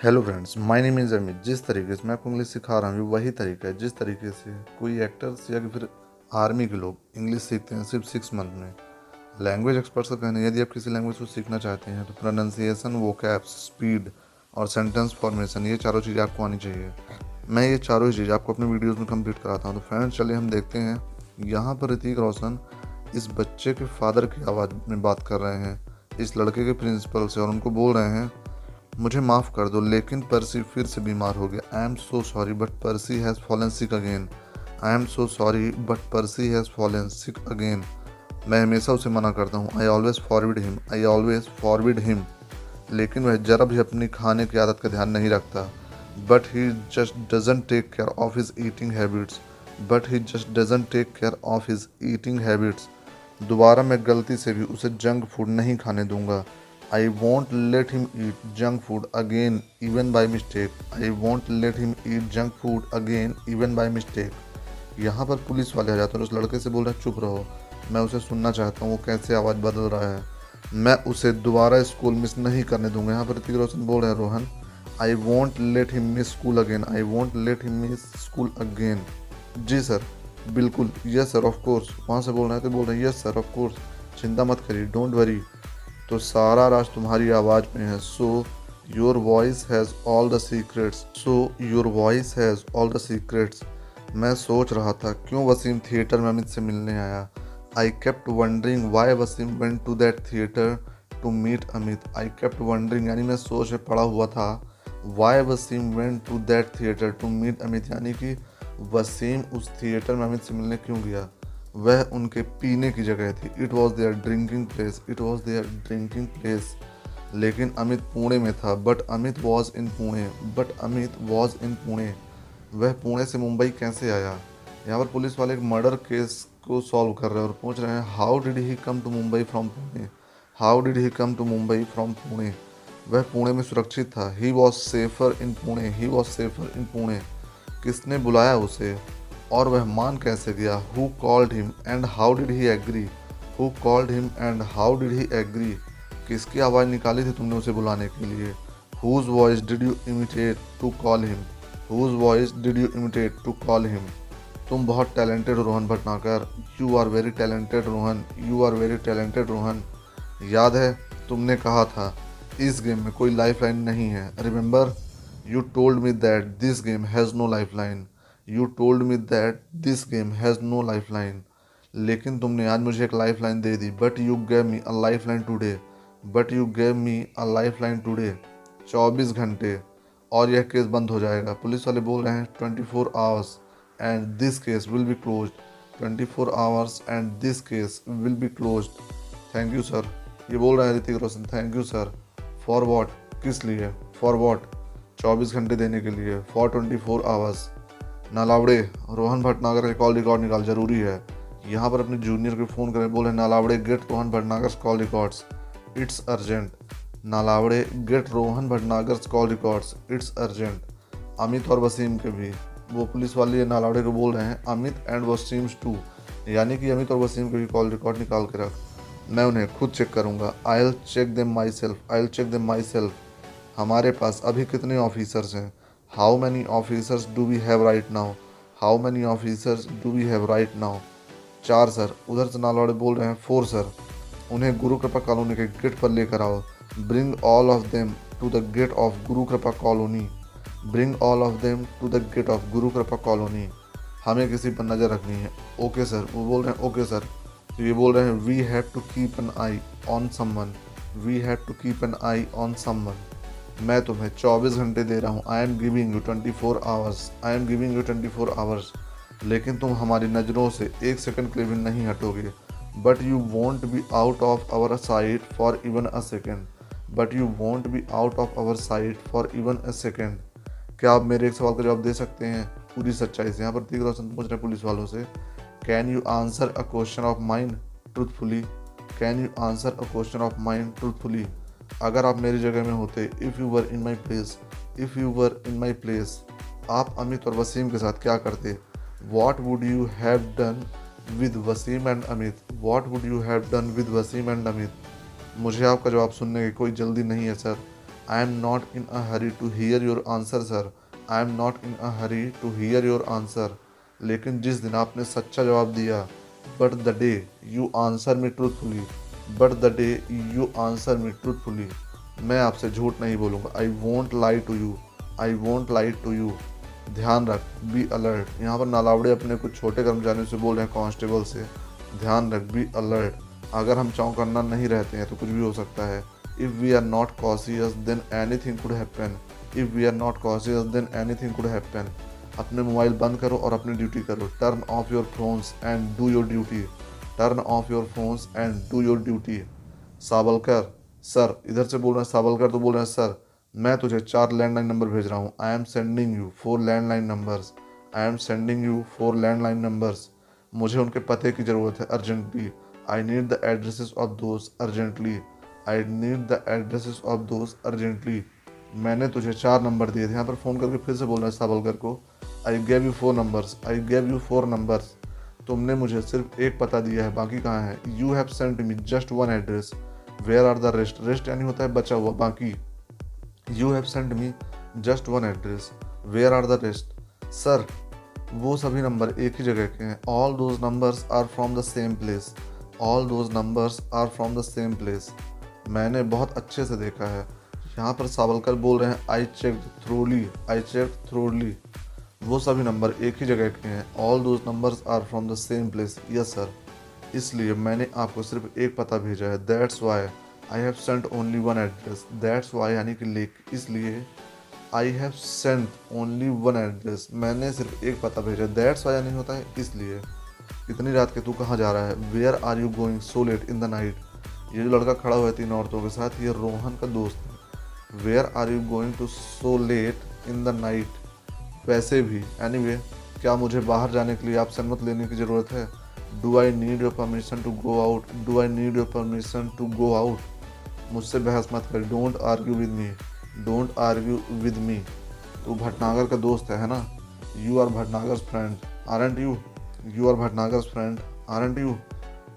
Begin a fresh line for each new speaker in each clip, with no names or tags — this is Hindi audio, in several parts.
Hello friends, my name is Amit. जिस तरीके से मैं आपको इंग्लिश सिखा रहा हूँ वही तरीका है जिस तरीके से कोई एक्टर्स या फिर आर्मी के लोग इंग्लिश सीखते हैं सिर्फ 6 मंथ में। लैंग्वेज एक्सपर्ट्स का कहना है यदि आप किसी लैंग्वेज को सीखना चाहते हैं तो प्रोनाउंसिएशन, वोकैब्स, स्पीड और सेंटेंस फॉर्मेशन, ये चारों चीज़ें आपको आनी चाहिए। मैं ये चारों ही चीज़ें आपको अपने वीडियोज़ में कंप्लीट कराता हूँ। तो फ्रेंड्स चलिए हम देखते हैं। यहाँ पर ऋतिक रोशन इस बच्चे के फादर की आवाज़ में बात कर रहे हैं, इस लड़के के प्रिंसिपल से, और उनको बोल रहे हैं मुझे माफ़ कर दो लेकिन पर्सी फिर से बीमार हो गया। I am so sorry but Percy has fallen sick again. I am so sorry but Percy has fallen sick again. मैं हमेशा उसे मना करता हूँ। I always forbid him, I always forbid him. लेकिन वह जरा भी अपनी खाने की आदत का ध्यान नहीं रखता। But he just doesn't take care of his eating habits. But he just doesn't take care of his eating habits. दोबारा मैं गलती से भी उसे जंक फूड नहीं खाने दूंगा। I won't let him eat junk food again even by mistake. I won't let him eat junk food again even by mistake. यहाँ पर पुलिस वाले आ जाते हैं, उस लड़के से बोल रहे हैं चुप रहो, मैं उसे सुनना चाहता हूँ, वो कैसे आवाज़ बदल रहा है, मैं उसे दोबारा स्कूल मिस नहीं करने दूंगा। यहाँ पर ऋतिक रोशन बोल रहे हैं Rohan, I want let him miss school again, I want let him miss school again. जी सर, बिल्कुल, यस सर ऑफ कोर्स। वहाँ से बोल रहे हैं तो बोल रहे हैं यस सर ऑफ कोर्स, चिंता मत करिए, डोंट वरी। तो सारा राज तुम्हारी आवाज़ में है। So your voice has all the secrets. So your voice has all the secrets. मैं सोच रहा था क्यों वसीम थिएटर में अमित से मिलने आया। I kept wondering why Wasim went to that theatre to meet Amit. I kept wondering यानी मैं सोच में पड़ा हुआ था, why Wasim went to that theatre to meet Amit, यानी कि वसीम उस थिएटर में अमित से मिलने क्यों गया। वह उनके पीने की जगह थी। It was there drinking place, it was there drinking place. लेकिन अमित पुणे में था। But Amit was in Pune, but Amit was in Pune. वह पुणे से मुंबई कैसे आया। यहाँ पर पुलिस वाले एक मर्डर केस को सॉल्व कर रहे हैं और पूछ रहे हैं how did he come to Mumbai from Pune, how did he come to Mumbai from Pune. वह पुणे में सुरक्षित था। He was safer in Pune, he was safer in Pune. किसने बुलाया उसे और वह मान कैसे गया। Who called him and how did he agree, who called him and how did he agree. किसकी आवाज़ निकाली थी तुमने उसे बुलाने के लिए। Whose voice did you imitate to call him, whose voice did you imitate to call him. तुम बहुत टैलेंटेड हो Rohan Bhatnagar, you are very talented Rohan, you are very talented Rohan. याद है तुमने कहा था इस गेम में कोई लाइफ लाइन नहीं है। Remember you told me that this game has no life line, you told me that this game has no life line. लेकिन तुमने आज मुझे एक लाइफ लाइन दे दी। But you gave me a life line today, but you gave me a life line today. 24 घंटे और यह केस बंद हो जाएगा। पुलिस वाले बोल रहे हैं 24 hours and this case will be close, 24 hours and this case will be close. Thank you sir. ये बोल रहे हैं Hrithik Roshan, thank you sir. For what, किस लिए, फॉर वॉट, 24 घंटे देने के लिए, फॉर 24 आवर्स। नालावड़े, रोहन भटनागर का कॉल रिकॉर्ड निकाल, जरूरी है। यहाँ पर अपने जूनियर को फ़ोन करें, बोले Nalawade get Rohan Bhatnagar call records, it's urgent. Nalawade get Rohan Bhatnagar call records, it's urgent. Amit और वसीम के भी, वो पुलिस वाले नालावड़े को बोल रहे हैं अमित एंड वसीम्स टू, यानी कि अमित और वसीम के भी कॉल रिकॉर्ड निकाल के रख, मैं उन्हें खुद चेक करूँगा। I will check them myself, I will check them myself. हमारे पास अभी कितने ऑफिसर्स हैं। How many officers do we have right now, how many officers do we have right now. 4 sir. उधर से नालवाड़े बोल रहे हैं 4 सर। उन्हें गुरु कृपा कॉलोनी के गेट पर लेकर आओ। Bring all of them to the gate of Guru Kripa colony, bring all of them to the gate of Guru Kripa colony. हमें किसी पर नज़र रखनी है। Okay sir. वो बोल रहे हैं ओके सर। तो ये बोल रहे हैं we have to keep an eye on someone, we have to keep an eye on someone. मैं तुम्हें 24 घंटे दे रहा हूँ। I am giving you 24 hours, I am giving you 24 hours. लेकिन तुम हमारी नज़रों से 1 सेकंड के लिए भी नहीं हटोगे। But you won't be out of our sight for even a second, but you won't be out of our sight for even a second. क्या आप मेरे एक सवाल का जवाब दे सकते हैं पूरी सच्चाई से। यहाँ पर ऋतिक रोशन पूछ रहे पुलिस वालों से, can you answer a question of mind truthfully, can you answer a question of mind truthfully. अगर आप मेरी जगह में होते, if you were in my place, if you were in my place, आप अमित और वसीम के साथ क्या करते। What would you have done with Wasim and Amit, what would you have done with Wasim and Amit. मुझे आपका जवाब सुनने की कोई जल्दी नहीं है sir. I am not in a hurry to hear your answer sir, I am not in a hurry to hear your answer. लेकिन जिस दिन आपने सच्चा जवाब दिया, but the day you answer me truthfully, but the day you answer me truthfully, मैं आपसे झूठ नहीं बोलूँगा। I won't lie to you, I won't lie to you. ध्यान रख, बी अलर्ट। यहाँ पर नालावड़े अपने कुछ छोटे कर्मचारियों से बोल रहे हैं, कांस्टेबल से, ध्यान रख, बी अलर्ट। अगर हम चौकन्ना नहीं रहते हैं तो कुछ भी हो सकता है। If we are not cautious then anything could happen, if we are not cautious then anything could happen. अपने मोबाइल बंद करो और अपनी ड्यूटी करो। Turn off your phones and do your duty, turn off your phones and do your duty. Savalkar sir, इधर से बोल रहे हैं सावलकर, तो बोल रहे हैं सर मैं तुझे 4 लैंडलाइन नंबर भेज रहा हूँ। I am sending you 4 landline numbers, I am sending you 4 landline numbers. मुझे उनके पते की ज़रूरत है urgently. I need the addresses of दोस्त urgently, I need the addresses of दोस्त अर्जेंटली। मैंने तुझे 4 नंबर दिए थे। यहाँ पर फ़ोन करके फिर से बोल रहे हैं सावलकर को, I gave you 4 numbers, I gave you 4 numbers. तुमने मुझे सिर्फ एक पता दिया है, बाकी कहाँ है? You have sent me just 1 address, where are the rest? Rest यानी होता है बचा हुआ, बाकी। You have sent me just 1 address, where are the rest? Sir वो सभी नंबर एक ही जगह के हैं। All those numbers are from the same place, all those numbers are from the same place. मैंने बहुत अच्छे से देखा है। यहाँ पर सावलकर बोल रहे हैं I check thoroughly, I check thoroughly. वो सभी नंबर एक ही जगह के हैं। All those numbers are from the same place, yes sir. इसलिए मैंने आपको सिर्फ एक पता भेजा है। That's why I have sent only 1 address, that's why यानी कि इसलिए I have sent only 1 address, मैंने सिर्फ एक पता भेजा। दैट्स वाई यानी होता है इसलिए। इतनी रात के तू कहाँ जा रहा है? Where are you going so late in the night? ये जो लड़का खड़ा हुआ है 3 औरतों के साथ, ये रोहन का दोस्त है। Where are you going to so late in the night? वैसे भी एनीवे, क्या मुझे बाहर जाने के लिए आपसे अनुमति लेने की ज़रूरत है? Do I need your permission to go out, do I need your permission to go out? मुझसे बहस मत कर, don't argue with me, don't argue with me. तू भटनागर का दोस्त है ना? You are Bhatnagar's friend aren't you, you are Bhatnagar's friend aren't you?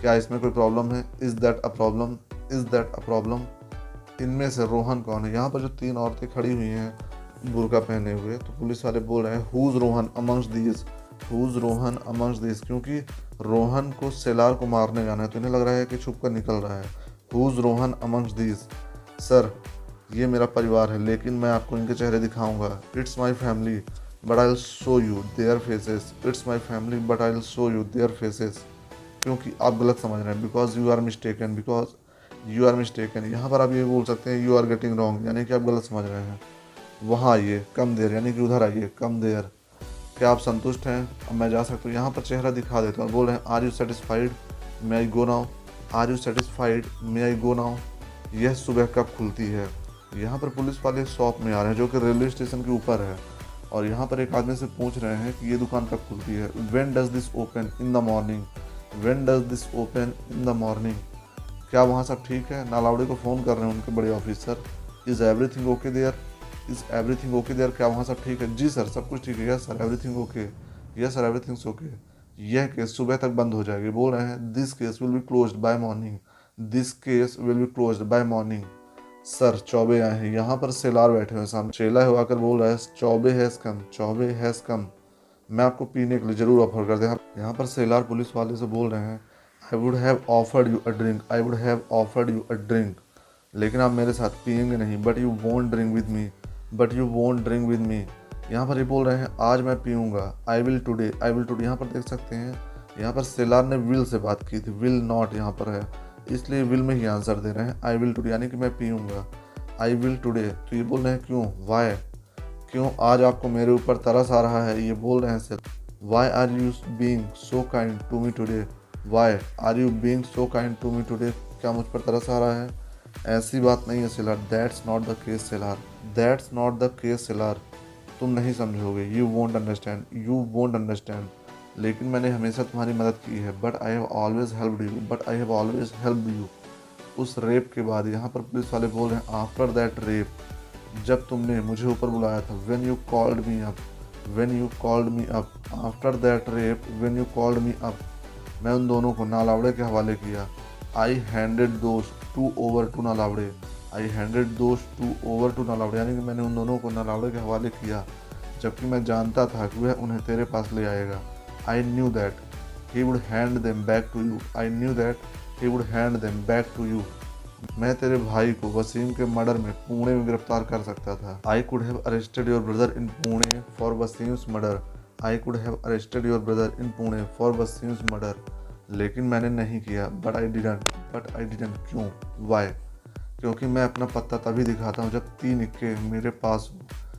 क्या इसमें कोई प्रॉब्लम है? Is that a problem, is that a problem? इनमें से रोहन कौन है? यहाँ पर जो 3 औरतें खड़ी हुई हैं बुर्का पहने हुए, तो पुलिस वाले बोल रहे हैं who's Rohan amongst these, who's Rohan amongst these, क्योंकि रोहन को सेलार को मारने जाना है, तो इन्हें लग रहा है कि छुप कर निकल रहा है। Who's Rohan amongst these? Sir ये मेरा परिवार है, लेकिन मैं आपको इनके चेहरे दिखाऊंगा। It's my family but I will show you their faces, it's my family but I will show you their faces. क्योंकि आप गलत समझ रहे हैं, because you are mistaken, because you are mistaken. यहाँ पर आप ये बोल सकते हैं यू आर गेटिंग रॉन्ग, यानी कि आप गलत समझ रहे हैं। वहाँ आइए, कम देर, यानी कि उधर आइए, कम देर। क्या आप संतुष्ट हैं? अब मैं जा सकता हूँ? यहाँ पर चेहरा दिखा देता हूँ। बोल रहे हैं are you satisfied, may I go now, are you satisfied, may I go now? यह सुबह कब खुलती है? यहाँ पर पुलिस वाले शॉप में आ रहे हैं जो कि रेलवे स्टेशन के ऊपर है, और यहाँ पर एक आदमी से पूछ रहे हैं कि ये दुकान कब खुलती है। When does this open? In the morning, when does this open? In the morning. क्या वहाँ सब ठीक है? नालावड़े को फ़ोन कर रहे हैं उनके बड़े officer, is everything okay there, is everything okay there? क्या वहाँ सब ठीक है? जी सर, सब कुछ ठीक है। Yes sir, everything okay, yes sir, everything okay. यह केस सुबह तक बंद हो जाएगी। बोल रहे हैं this case will be closed by morning, this case will be closed by morning. Sir Chaubey आए हैं। यहाँ पर सेलार बैठे हुए सामने, चेला हुआ कर बोल रहा है Choubey has come, Choubey has come, मैं आपको पीने के लिए ज़रूर ऑफर कर दें। यहाँ पर सेलार पुलिस वाले से बोल रहे हैं I would have offered you a drink, I would have offered you a drink, लेकिन आप मेरे साथ पियेंगे नहीं। But you won't drink with me, but you won't drink with me. यहाँ पर ये बोल रहे हैं आज मैं पीऊँगा, I will today, I will today. यहाँ पर देख सकते हैं, यहाँ पर सेलार ने विल से बात की थी, विल नॉट यहाँ पर है, इसलिए विल में ही आंसर दे रहे हैं आई विल टुडे, यानी कि मैं पीऊँगा, आई विल टुडे। तो ये बोल रहे हैं क्यों, वाई, क्यों आज आपको मेरे ऊपर तरस आ रहा है? ये बोल रहे हैं sir why are you being so kind to me today, why are you being so kind to me today? क्या मुझ पर तरस आ रहा है? ऐसी बात नहीं है Selar, that's not the case Selar, that's not the case Selar. तुम नहीं समझोगे, you won't understand, you won't understand. लेकिन मैंने हमेशा तुम्हारी मदद की है, but I have always helped you, but I have always helped you. उस रेप के बाद, यहाँ पर पुलिस वाले बोल रहे हैं आफ्टर दैट रेप, जब तुमने मुझे ऊपर बुलाया था, when you called me up, when you called me up, after that rape when you called me up, मैं उन दोनों को नालावड़े के हवाले किया। I handed those two over to Nalawade, I handed those two over to Nalawade, यानी कि मैंने उन दोनों को नलावड़े के हवाले किया, जबकि मैं जानता था कि वह उन्हें तेरे पास ले आएगा। I knew that he would hand them back to you, I knew that he would hand them back to you. मैं तेरे भाई को वसीम के मर्डर में पुणे में गिरफ्तार कर सकता था। I could have arrested your brother in Pune for Waseem's murder, I could have arrested your brother in Pune for Waseem's murder, लेकिन मैंने नहीं किया। बट आई डिडंट, क्यों, वाई? क्योंकि मैं अपना पत्ता तभी दिखाता हूँ जब 3 इक्के मेरे पास हो।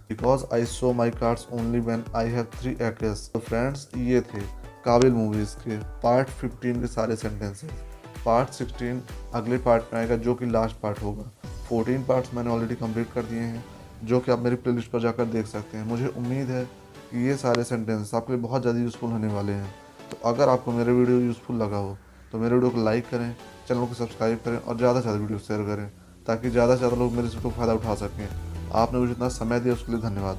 Because I show my cards only when I have 3 x. तो फ्रेंड्स, ये थे काबिल मूवीज़ के पार्ट 15 के सारे सेंटेंसेस। पार्ट 16 अगले पार्ट में आएगा, जो कि लास्ट पार्ट होगा। 14 पार्ट्स मैंने ऑलरेडी कंप्लीट कर दिए हैं, जो कि आप मेरी प्लेलिस्ट पर जाकर देख सकते हैं। मुझे उम्मीद है कि ये सारे सेंटेंसेस आपके लिए बहुत ज़्यादा यूज़फुल होने वाले हैं। तो अगर आपको मेरा वीडियो यूज़फुल लगा हो तो मेरे वीडियो को लाइक करें, चैनल को सब्सक्राइब करें और ज़्यादा से ज़्यादा वीडियो शेयर करें, ताकि ज़्यादा से ज़्यादा लोग मेरे से फ़ायदा उठा सकें। आपने मुझे इतना समय दिया उसके लिए धन्यवाद।